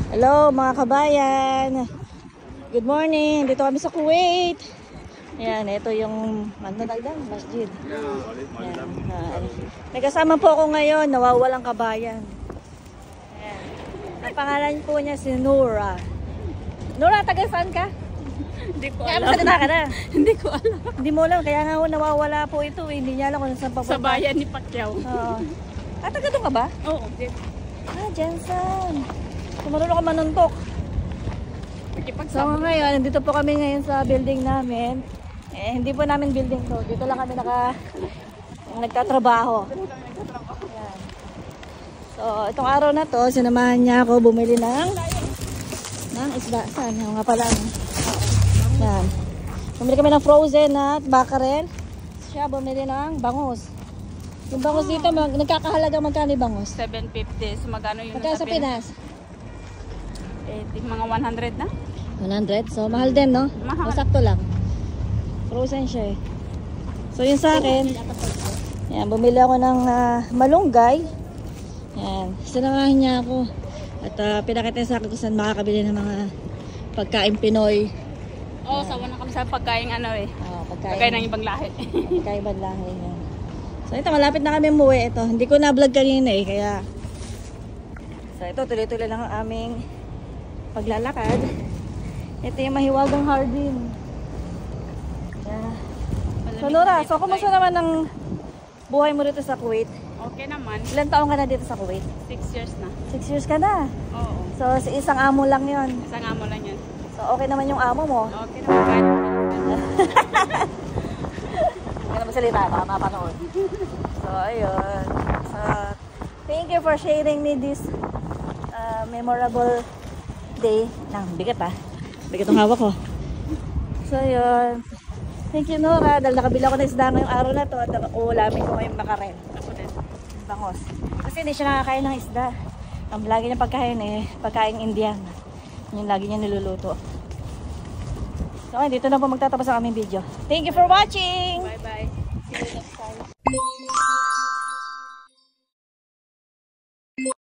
Hello mga kabayan. Good morning. Dito kami sa Kuwait. Ayan, ito yung masjid. Ayan, nagkasama po ako ngayon, nawawalang kabayan. Ayan. Ang pangalan po niya si Nora. Nora, taga saan ka? Hindi ko Kaya alam. masalita ka na. Hindi ko alam. Hindi mo alam, kaya nga nawawala po ito. Hindi niya alam kung saan papunta. Sa bayan ni Pacquiao. Oo. Taga doon ka ba? Oo. Jensen. Marunong ka manuntok. So ngayon, nandito po kami ngayon sa building namin. Hindi po namin building to. Dito lang kami nagtatrabaho. Ayan. So, itong araw na to, sinamahan niya ako bumili ng isda. Saan? Yung nga pala. Ayan. Bumili kami ng frozen at mackerel. Siya bumili ng bangus. Yung bangus dito, nagkakahalaga magkano yung bangus? 750. So magkano yun Magkano sa Pinas? Mga 100 na? 100? So, mahal din, no? Mahal. Masakto lang. Frozen siya eh. So, yun sa akin. Yan, bumili ako ng malunggay. Yan. Sinamahan niya ako. At pinakita sa akin kung saan makakabili ng mga pagkain Pinoy. Oo, sawa na kami sa pagkain Pagkain ng ibang lahi. Pagkain badlahe. Yan. So, ito, malapit na kami umuwi. Ito, hindi ko na-vlog kanina eh. Kaya, so, ito, tuloy-tuloy lang ang aming paglalakad. Ito yung mahiwagang hardin. Yeah. So Nora, so kumusta naman ang buhay mo dito sa Kuwait? Okay naman. Ilan taon ka na dito sa Kuwait? 6 years na. 6 years ka na? Oo. So sa isang amo lang yon. Isang amo lang yan. So okay naman yung amo mo? Okay naman. Kahit Hindi ka na magsalita, baka mapanood. So ayun. So thank you for sharing me this memorable day. Bigat bigat ang hawak ko. So yun. Thank you Nora, dahil nakabila ko na isda ngayong araw na to at uulamin ko ngayong makarel. ako din. Bangos. Kasi hindi siya nakakain ng isda. Ang lagi niya pagkain pagkain Indian. Yung lagi niya niluluto. So dito na po magtatapos ang aming video. Thank you for watching! Bye bye. See you next time.